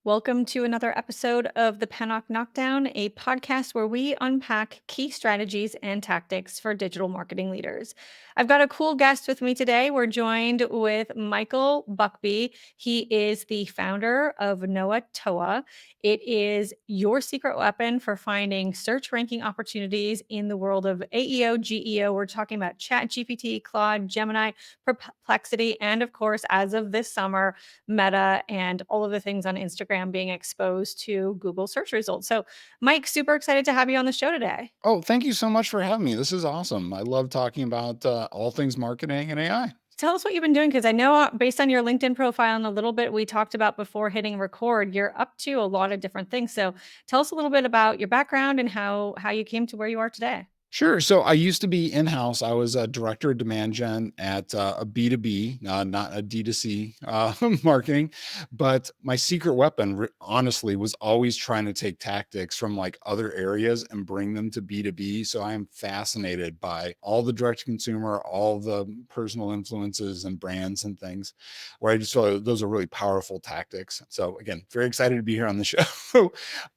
Welcome to another episode of the Pennock Knockdown, a podcast where we unpack key strategies and tactics for digital marketing leaders. I've got a cool guest with me today. We're joined with Michael Buckbee. He is the founder of Knowatoa. It is your secret weapon for finding search ranking opportunities in the world of AEO, GEO. We're talking about ChatGPT, Claude, Gemini, Perplexity, and of course, as of this summer, Meta, and all of the things on Instagram being exposed to Google search results. So, Mike, super excited to have you on the show today. Oh, thank you so much for having me. This is awesome. I love talking about all things marketing and AI. Tell us what you've been doing because I know based on your LinkedIn profile and a little bit we talked about before hitting record, you're up to a lot of different things. So, tell us a little bit about your background and how you came to where you are today. Sure. So I used to be in house. I was a director of demand gen at a B2B, not a D2C marketing. But my secret weapon, honestly, was always trying to take tactics from like other areas and bring them to B2B. So I am fascinated by all the direct to consumer, all the personal influences and brands and things where I just feel like those are really powerful tactics. So again, very excited to be here on the show.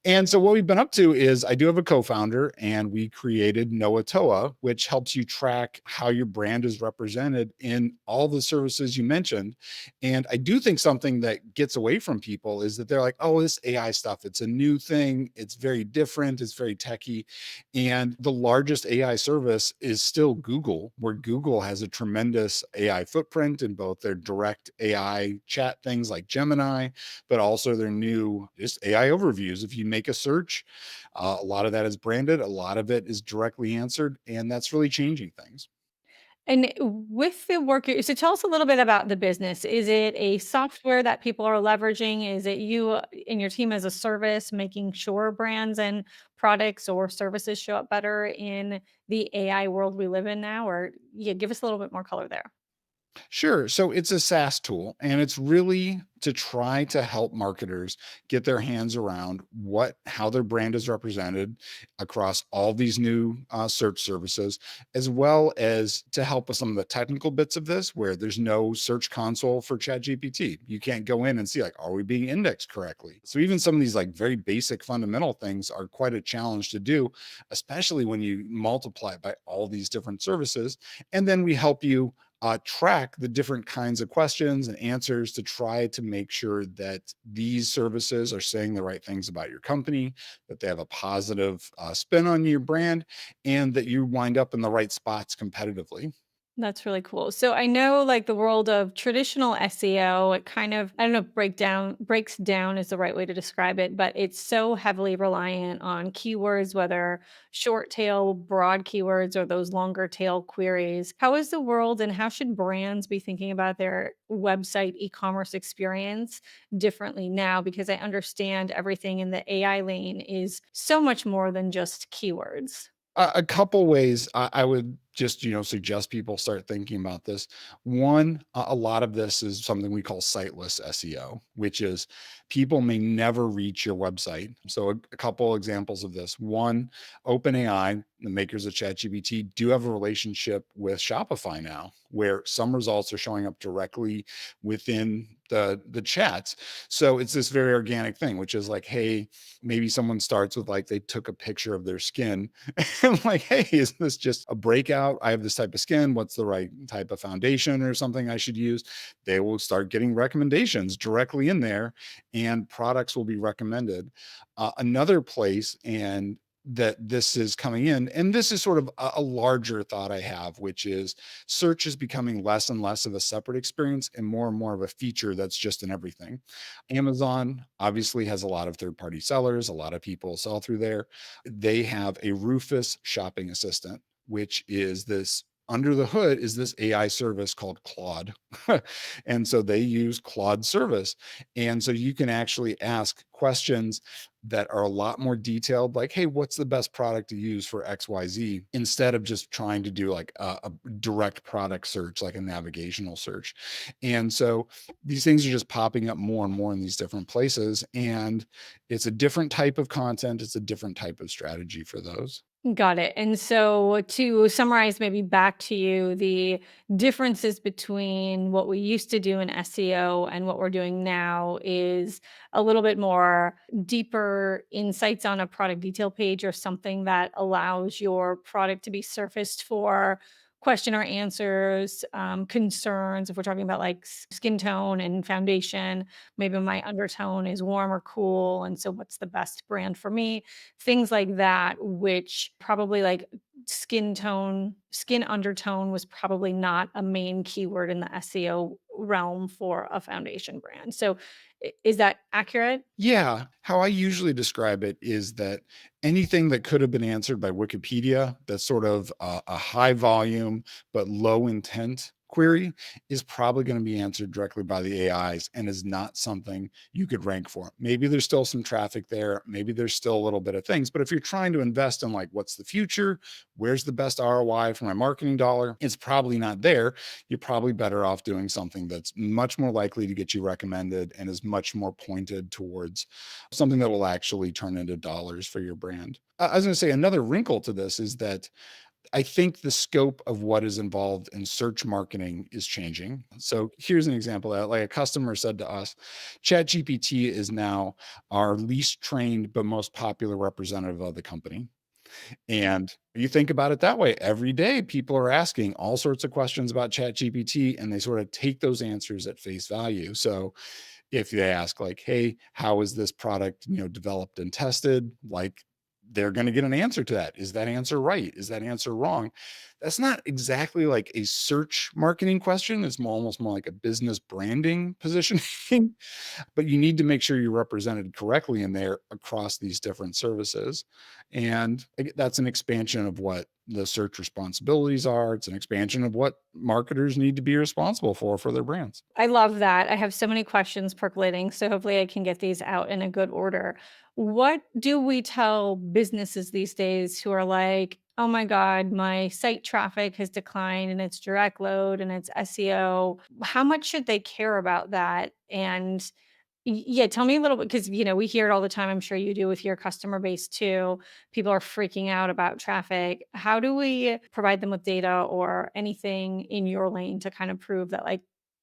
And so what we've been up to is I do have a co-founder and we created Knowatoa, which helps you track how your brand is represented in all the services you mentioned. And I do think something that gets away from people is that they're like, oh, this AI stuff, it's a new thing. It's very different. It's very techy. And the largest AI service is still Google, where Google has a tremendous AI footprint in both their direct AI chat things like Gemini, but also their new just AI overviews. If you make a search, a lot of that is branded, a lot of it is directly answered, and that's really changing things. And with the work, so tell us a little bit about the business. Is it a software that people are leveraging? Is it you and your team as a service making sure brands and products or services show up better in the AI world we live in now? Or yeah, give us a little bit more color there. Sure. So it's a SaaS tool, and it's really to try to help marketers get their hands around how their brand is represented across all these new search services, as well as to help with some of the technical bits of this, where there's no search console for ChatGPT. You can't go in and see like, are we being indexed correctly? So even some of these like very basic fundamental things are quite a challenge to do, especially when you multiply it by all these different services. And then we help you track the different kinds of questions and answers to try to make sure that these services are saying the right things about your company, that they have a positive spin on your brand, and that you wind up in the right spots competitively. That's really cool. So I know like the world of traditional SEO, it kind of, I don't know if breaks down is the right way to describe it, but it's so heavily reliant on keywords, whether short tail, broad keywords, or those longer tail queries. How is the world and how should brands be thinking about their website e-commerce experience differently now? Because I understand everything in the AI lane is so much more than just keywords. A couple ways I would just suggest people start thinking about this. One, a lot of this is something we call sightless SEO, which is people may never reach your website. So a couple examples of this. One, OpenAI, the makers of ChatGPT, do have a relationship with Shopify now, where some results are showing up directly within the chats. So it's this very organic thing, which is like, hey, maybe someone starts with like they took a picture of their skin and like, hey, is this just a breakout? I have this type of skin. What's the right type of foundation or something I should use? They will start getting recommendations directly in there, and products will be recommended. Another place, and that this is coming in, and this is sort of a larger thought I have, which is search is becoming less and less of a separate experience and more of a feature that's just in everything. Amazon obviously has a lot of third party sellers, a lot of people sell through there. They have a Rufus shopping assistant, which is this under the hood is this AI service called Claude. And so they use Claude service. And so you can actually ask questions that are a lot more detailed, like, hey, what's the best product to use for XYZ, instead of just trying to do like a direct product search, like a navigational search. And so these things are just popping up more and more in these different places. And it's a different type of content, it's a different type of strategy for those. Got it. And so to summarize, maybe back to you, the differences between what we used to do in SEO and what we're doing now is a little bit more deeper insights on a product detail page or something that allows your product to be surfaced for question or answers, concerns. If we're talking about like skin tone and foundation, maybe my undertone is warm or cool. And so, what's the best brand for me? Things like that, which probably like skin undertone was probably not a main keyword in the SEO realm for a foundation brand. So is that accurate? Yeah, how I usually describe it is that anything that could have been answered by Wikipedia, that's sort of a high volume but low intent query, is probably going to be answered directly by the AIs and is not something you could rank for. Maybe there's still some traffic there, maybe there's still a little bit of things, but if you're trying to invest in like what's the future, where's the best ROI for my marketing dollar, it's probably not there. You're probably better off doing something that's much more likely to get you recommended and is much more pointed towards something that will actually turn into dollars for your brand. I was going to say another wrinkle to this is that I think the scope of what is involved in search marketing is changing. So here's an example that like a customer said to us, ChatGPT is now our least trained but most popular representative of the company. And you think about it that way. Every day, people are asking all sorts of questions about ChatGPT, and they sort of take those answers at face value. So if they ask, like, "Hey, how is this product, developed and tested?" Like, they're going to get an answer to that. Is that answer right? Is that answer wrong? That's not exactly like a search marketing question. It's almost more like a business branding positioning. But you need to make sure you're represented correctly in there across these different services. And that's an expansion of what the search responsibilities are. It's an expansion of what marketers need to be responsible for their brands. I love that. I have so many questions percolating, so hopefully I can get these out in a good order. What do we tell businesses these days who are like, "Oh my god, my site traffic has declined and it's direct load and it's SEO." How much should they care about that? And yeah, tell me a little bit because we hear it all the time. I'm sure you do with your customer base too. People are freaking out about traffic. How do we provide them with data or anything in your lane to kind of prove that like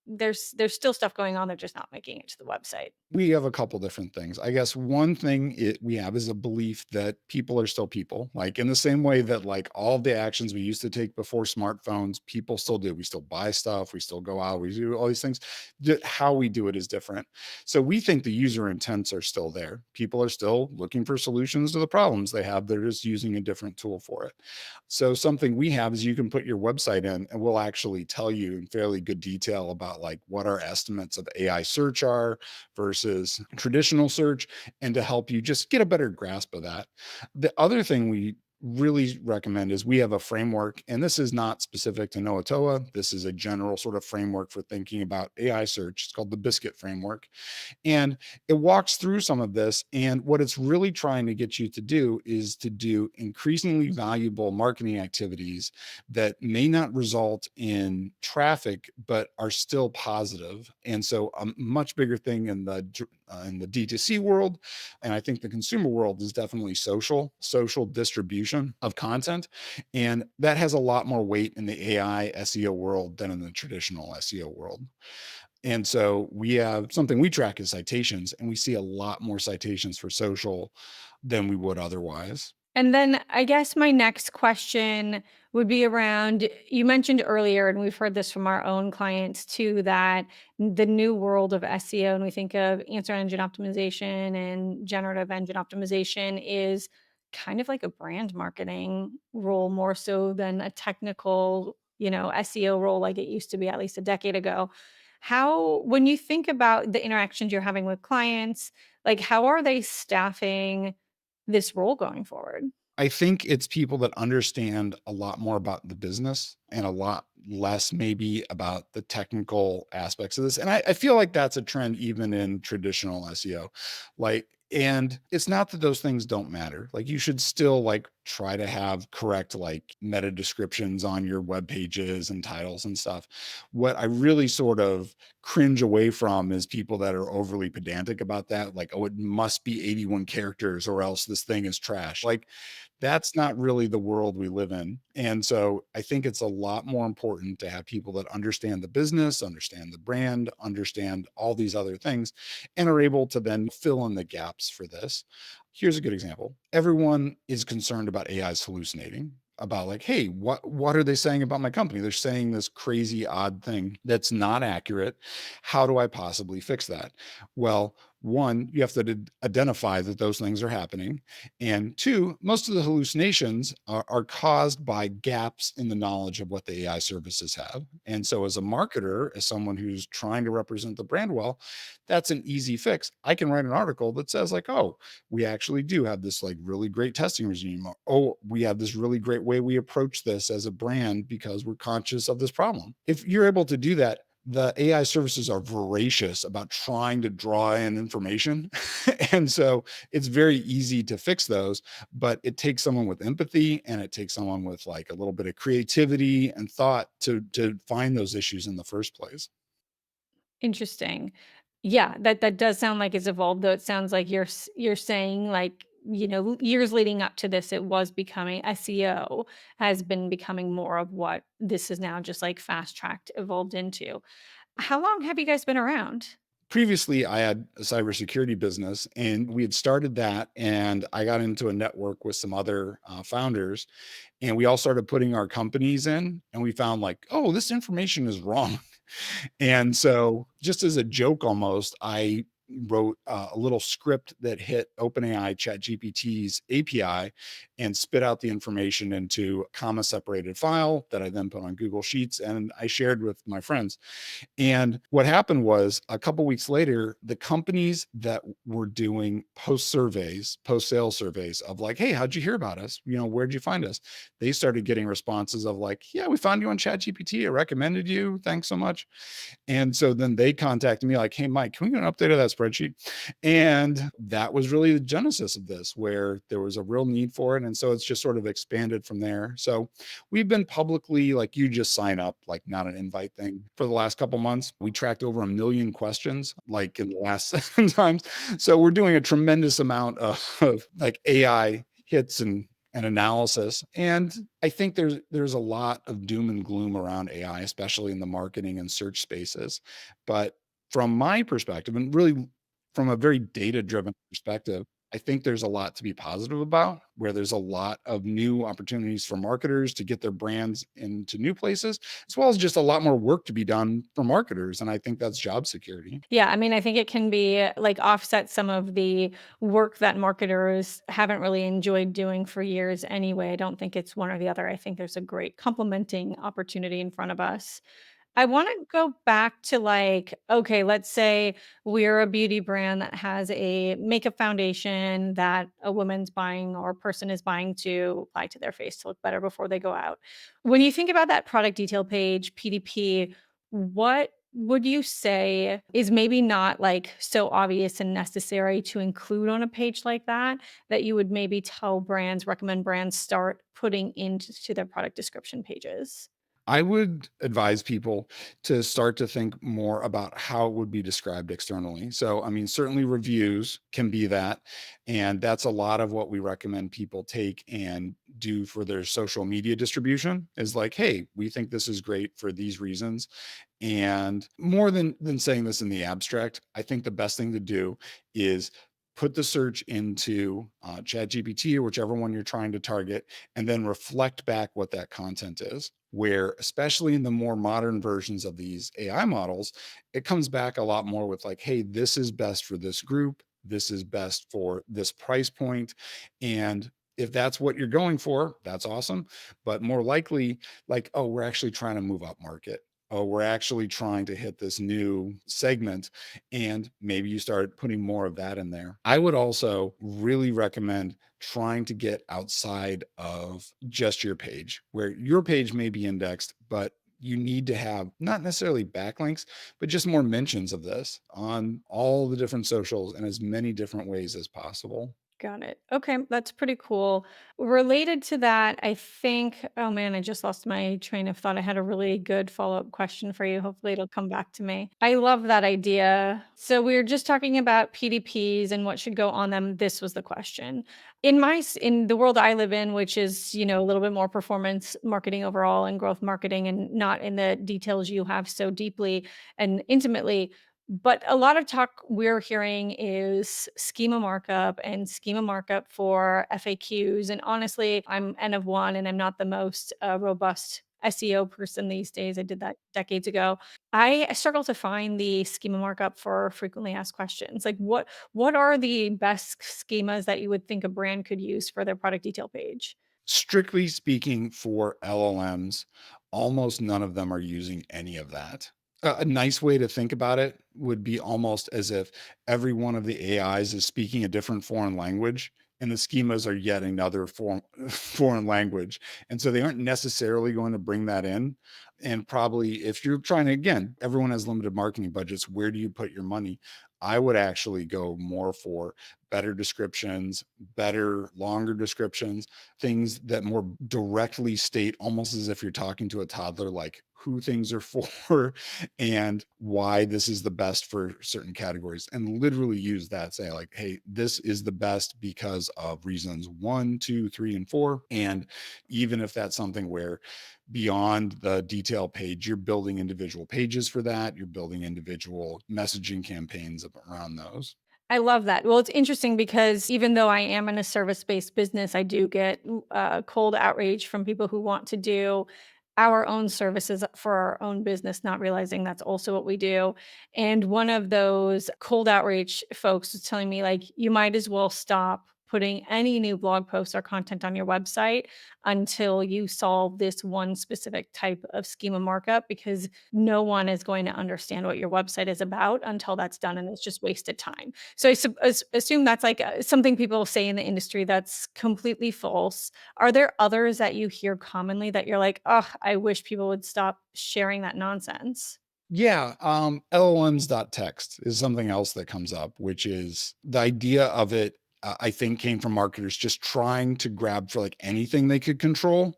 there's still stuff going on, they're just not making it to the website? We have a couple different things. I guess one thing we have is a belief that people are still people. Like in the same way that like all of the actions we used to take before smartphones, people still do. We still buy stuff, we still go out, we do all these things. How we do it is different. So we think the user intents are still there. People are still looking for solutions to the problems they have. They're just using a different tool for it. So something we have is you can put your website in and we'll actually tell you in fairly good detail about like what our estimates of AI search are versus traditional search and to help you just get a better grasp of that. The other thing we really recommend is we have a framework, and this is not specific to Knowatoa. This is a general sort of framework for thinking about AI search. It's called the BISCUIT Framework. And it walks through some of this. And what it's really trying to get you to do is to do increasingly valuable marketing activities that may not result in traffic, but are still positive. And so a much bigger thing in the D2C world, and I think the consumer world is definitely social distribution of content. And that has a lot more weight in the AI SEO world than in the traditional SEO world. And so we have something we track is citations, and we see a lot more citations for social than we would otherwise. And then I guess my next question would be around you mentioned earlier, and we've heard this from our own clients too, that the new world of SEO, and we think of answer engine optimization and generative engine optimization, is kind of like a brand marketing role more so than a technical, SEO role like it used to be at least a decade ago. How, when you think about the interactions you're having with clients, like how are they staffing this role going forward? I think it's people that understand a lot more about the business and a lot less maybe about the technical aspects of this. And I feel like that's a trend even in traditional SEO. Like, and it's not that those things don't matter. Like you should still like try to have correct like meta descriptions on your web pages and titles and stuff. What I really sort of cringe away from is people that are overly pedantic about that. Like, oh, it must be 81 characters or else this thing is trash. Like, that's not really the world we live in. And so I think it's a lot more important to have people that understand the business, understand the brand, understand all these other things, and are able to then fill in the gaps for this. Here's a good example. Everyone is concerned about AIs hallucinating. About like, hey, what are they saying about my company? They're saying this crazy odd thing that's not accurate. How do I possibly fix that? Well, one, you have to identify that those things are happening. And two, most of the hallucinations are caused by gaps in the knowledge of what the AI services have. And so, as a marketer, as someone who's trying to represent the brand well, that's an easy fix. I can write an article that says, like, oh, we actually do have this like really great testing regime. Or, oh, we have this really great way we approach this as a brand because we're conscious of this problem. If you're able to do that, the AI services are voracious about trying to draw in information. And so it's very easy to fix those, but it takes someone with empathy and it takes someone with like a little bit of creativity and thought to find those issues in the first place. Interesting. Yeah, that does sound like it's evolved, though it sounds like you're saying, like, years leading up to this, it was becoming SEO has been becoming more of what this is now just, like, fast-tracked, evolved into. How long have you guys been around? Previously, I had a cybersecurity business and we had started that. And I got into a network with some other founders and we all started putting our companies in and we found like, oh, this information is wrong. And so, just as a joke almost, I wrote a little script that hit OpenAI ChatGPT's API and spit out the information into a comma separated file that I then put on Google Sheets and I shared with my friends. And what happened was a couple weeks later, the companies that were doing post surveys, post sale surveys of like, hey, how'd you hear about us? Where'd you find us? They started getting responses of like, yeah, we found you on ChatGPT. I recommended you. Thanks so much. And so then they contacted me like, hey, Mike, can we get an update of that spreadsheet? And that was really the genesis of this, where there was a real need for it. And so it's just sort of expanded from there. So we've been publicly, like, you just sign up, like not an invite thing for the last couple months. We tracked over 1 million questions like in the last 7 times. So we're doing a tremendous amount of like AI hits and analysis. And I think there's a lot of doom and gloom around AI, especially in the marketing and search spaces. But from my perspective, and really from a very data-driven perspective, I think there's a lot to be positive about, where there's a lot of new opportunities for marketers to get their brands into new places, as well as just a lot more work to be done for marketers. And I think that's job security. Yeah, I mean, I think it can be like offset some of the work that marketers haven't really enjoyed doing for years anyway. I don't think it's one or the other. I think there's a great complementing opportunity in front of us. I want to go back to like, okay, let's say we're a beauty brand that has a makeup foundation that a woman's buying or a person is buying to apply to their face to look better before they go out. When you think about that product detail page, PDP, what would you say is maybe not like so obvious and necessary to include on a page like that, that you would maybe tell brands, recommend brands start putting into their product description pages? I would advise people to start to think more about how it would be described externally. So, I mean, certainly reviews can be that. And that's a lot of what we recommend people take and do for their social media distribution is like, hey, we think this is great for these reasons. And more than saying this in the abstract, I think the best thing to do is put the search into ChatGPT or whichever one you're trying to target, and then reflect back what that content is. Where, especially in the more modern versions of these AI models, it comes back a lot more with like, hey, this is best for this group. This is best for this price point. And if that's what you're going for, that's awesome. But more likely, like, oh, we're actually trying to move up market. Oh, we're actually trying to hit this new segment. And maybe you start putting more of that in there. I would also really recommend trying to get outside of just your page, where your page may be indexed, but you need to have not necessarily backlinks, but just more mentions of this on all the different socials in as many different ways as possible. Got it. Okay, that's pretty cool. Related to that, I think, oh man, I just lost my train of thought. I had a really good follow-up question for you. Hopefully it'll come back to me. I love that idea. So we were just talking about PDPs and what should go on them. This was the question. In the world I live in, which is, a little bit more performance marketing overall and growth marketing and not in the details you have so deeply and intimately, but a lot of talk we're hearing is schema markup for FAQs. And honestly, I'm N of one and I'm not the most robust SEO person these days. I did that decades ago. I struggle to find the schema markup for frequently asked questions. Like what are the best schemas that you would think a brand could use for their product detail page? Strictly speaking, for LLMs, almost none of them are using any of that. A nice way to think about it would be almost as if every one of the AIs is speaking a different foreign language, and the schemas are yet another foreign language. And so they aren't necessarily going to bring that in. And probably if you're trying to, again, everyone has limited marketing budgets. Where do you put your money? I would actually go more for better descriptions, better, longer descriptions, things that more directly state, almost as if you're talking to a toddler, like who things are for and why this is the best for certain categories, and literally use that, say like, hey, this is the best because of reasons one, two, three, and four. And even if that's something where beyond the detail page, you're building individual pages for that, you're building individual messaging campaigns around those. I love that. Well, it's interesting because even though I am in a service-based business, I do get cold outreach from people who want to do our own services for our own business, not realizing that's also what we do. And one of those cold outreach folks was telling me, like, you might as well stop putting any new blog posts or content on your website until you solve this one specific type of schema markup, because no one is going to understand what your website is about until that's done, and it's just wasted time. So assume that's like something people say in the industry that's completely false. Are there others that you hear commonly that you're like, oh, I wish people would stop sharing that nonsense? Yeah, LLMs.text is something else that comes up, which is the idea of it. I think came from marketers just trying to grab for like anything they could control.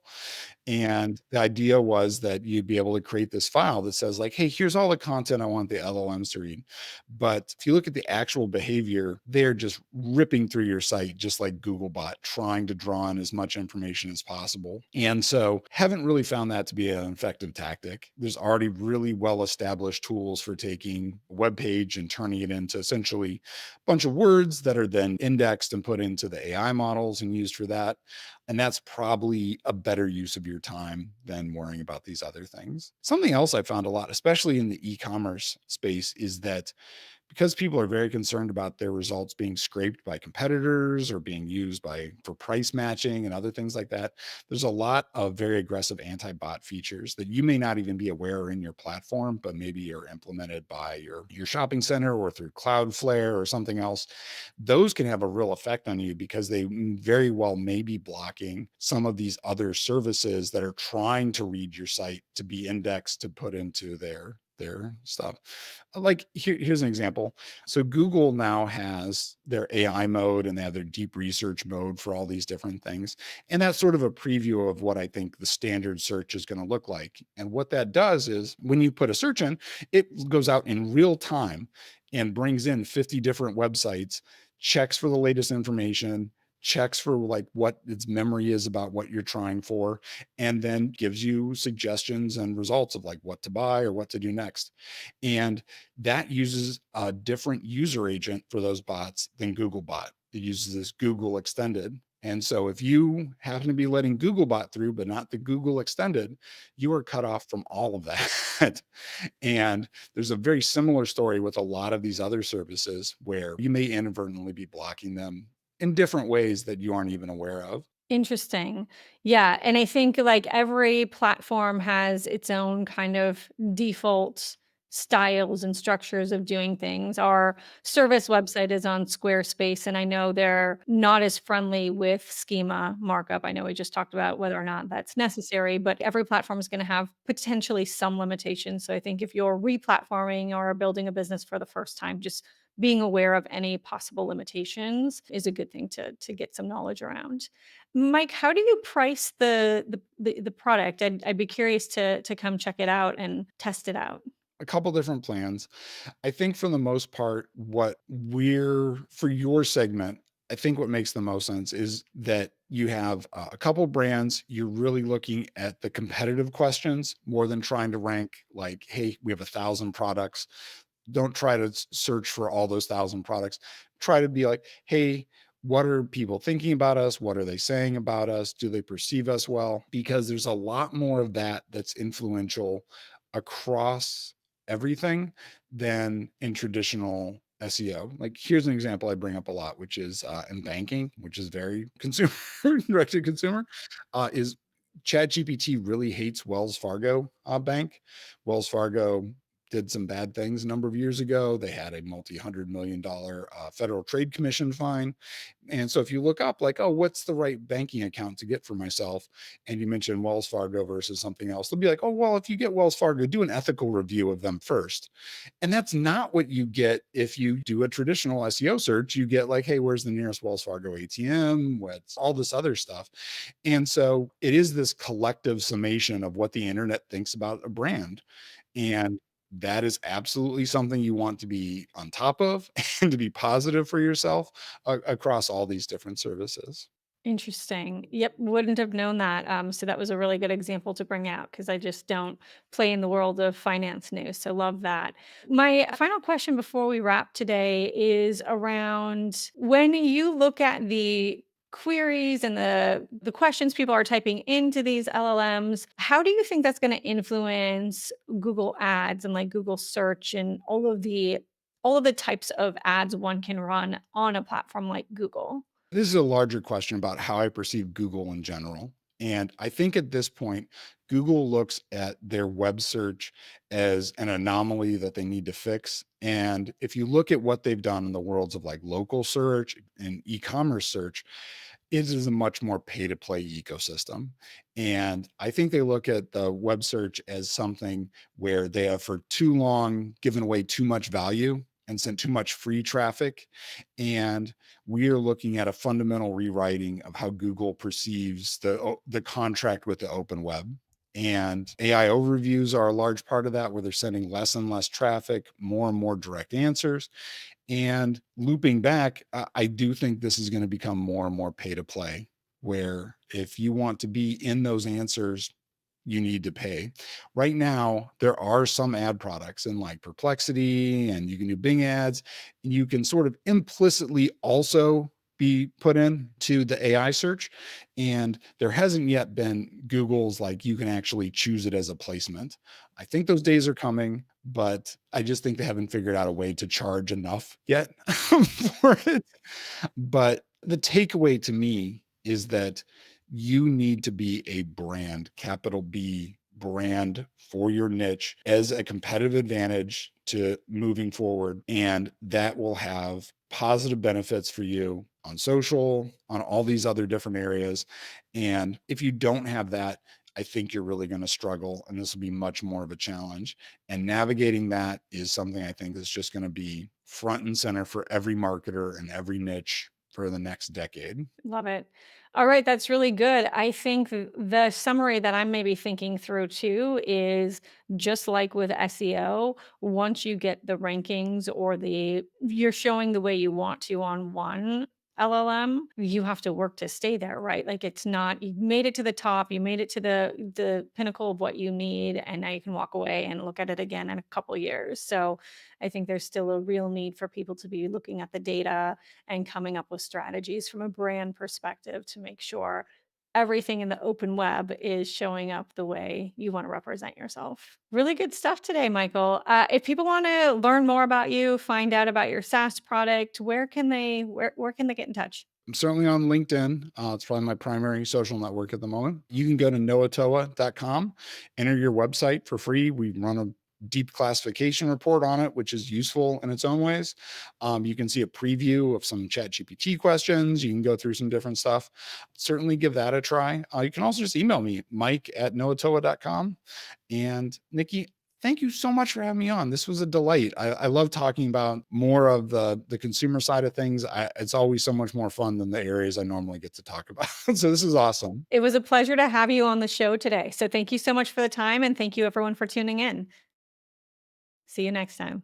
And the idea was that you'd be able to create this file that says, like, hey, here's all the content I want the LLMs to read. But if you look at the actual behavior, they're just ripping through your site, just like Googlebot, trying to draw in as much information as possible. And so haven't really found that to be an effective tactic. There's already really well established tools for taking a web page and turning it into essentially a bunch of words that are then indexed and put into the AI models and used for that. And that's probably a better use of your time than worrying about these other things. Something else I found a lot, especially in the e-commerce space, is that because people are very concerned about their results being scraped by competitors or being used by for price matching and other things like that, there's a lot of very aggressive anti-bot features that you may not even be aware are in your platform, but maybe are implemented by your shopping center or through Cloudflare or something else. Those can have a real effect on you because they very well may be blocking some of these other services that are trying to read your site to be indexed to put into their stuff. Like here's an example. So Google now has their AI mode and they have their deep research mode for all these different things. And that's sort of a preview of what I think the standard search is going to look like. And what that does is when you put a search in, it goes out in real time and brings in 50 different websites, checks for the latest information, checks for like what its memory is about what you're trying for, and then gives you suggestions and results of like what to buy or what to do next. And that uses a different user agent for those bots than Googlebot. It uses this Google extended. And so if you happen to be letting Googlebot through, but not the Google extended, you are cut off from all of that. And there's a very similar story with a lot of these other services where you may inadvertently be blocking them in different ways that you aren't even aware of. Interesting. Yeah, and I think, like, every platform has its own kind of default styles and structures of doing things. Our service website is on Squarespace, and I know they're not as friendly with schema markup. I know we just talked about whether or not that's necessary, but every platform is going to have potentially some limitations. So I think if you're replatforming or building a business for the first time, just being aware of any possible limitations is a good thing to get some knowledge around. Mike, how do you price the product? I'd be curious to come check it out and test it out. A couple different plans. I think for the most part, what we're for your segment, I think what makes the most sense is that you have a couple brands. You're really looking at the competitive questions more than trying to rank like, hey, we have 1,000 products. Don't try to search for all those 1,000 products. Try to be like, hey, what are people thinking about us? What are they saying about us? Do they perceive us well? Because there's a lot more of that that's influential across everything than in traditional SEO. Like here's an example I bring up a lot, which is in banking, which is very consumer directed consumer, is ChatGPT really hates Wells Fargo Bank. Wells Fargo did some bad things a number of years ago. They had a multi-$100 million Federal Trade Commission fine. And so if you look up like, oh, what's the right banking account to get for myself? And you mention Wells Fargo versus something else, they'll be like, oh, well, if you get Wells Fargo, do an ethical review of them first. And that's not what you get if you do a traditional SEO search. You get like, hey, where's the nearest Wells Fargo ATM? What's all this other stuff? And so it is this collective summation of what the internet thinks about a brand. And that is absolutely something you want to be on top of and to be positive for yourself across all these different services. Interesting. Yep, wouldn't have known that. So that was a really good example to bring out because I just don't play in the world of finance news. So love that. My final question before we wrap today is around when you look at the queries and the questions people are typing into these LLMs, how do you think that's going to influence Google Ads and like Google search and all of the types of ads one can run on a platform like Google? This is a larger question about how I perceive Google in general. And I think at this point, Google looks at their web search as an anomaly that they need to fix. And if you look at what they've done in the worlds of like local search and e commerce search, it is a much more pay to play ecosystem. And I think they look at the web search as something where they have for too long given away too much value and sent too much free traffic. And we are looking at a fundamental rewriting of how Google perceives the contract with the open web. And AIO reviews are a large part of that, where they're sending less and less traffic, more and more direct answers. And looping back, I do think this is going to become more and more pay to play, where if you want to be in those answers, you need to pay. Right now, there are some ad products in like Perplexity, and you can do Bing ads. You can sort of implicitly also be put in to the AI search. And there hasn't yet been Google's like you can actually choose it as a placement. I think those days are coming, but I just think they haven't figured out a way to charge enough yet for it. But the takeaway to me is that you need to be a brand, capital B brand for your niche as a competitive advantage to moving forward. And that will have positive benefits for you on social, on all these other different areas. And if you don't have that, I think you're really going to struggle, and this will be much more of a challenge. And navigating that is something I think is just going to be front and center for every marketer and every niche for the next decade. Love it. All right, that's really good. I think the summary that I'm maybe thinking through too is just like with SEO, once you get the rankings or you're showing the way you want to on one LLM, you have to work to stay there, right? Like it's not you made it to the top, you made it to the pinnacle of what you need, and now you can walk away and look at it again in a couple years. So I think there's still a real need for people to be looking at the data and coming up with strategies from a brand perspective to make sure everything in the open web is showing up the way you want to represent yourself. Really good stuff today, Michael. If people want to learn more about you, find out about your SaaS product, where can they get in touch? I'm certainly on LinkedIn. It's probably my primary social network at the moment. You can go to knowatoa.com, enter your website for free. We run a deep classification report on it, which is useful in its own ways. You can see a preview of some chat GPT questions. You can go through some different stuff. Certainly give that a try. You can also just email me, mike@knowatoa.com. And Nikki, thank you so much for having me on. This was a delight. I love talking about more of the consumer side of things. It's always so much more fun than the areas I normally get to talk about. So this is awesome. It was a pleasure to have you on the show today. So thank you so much for the time, and thank you everyone for tuning in. See you next time.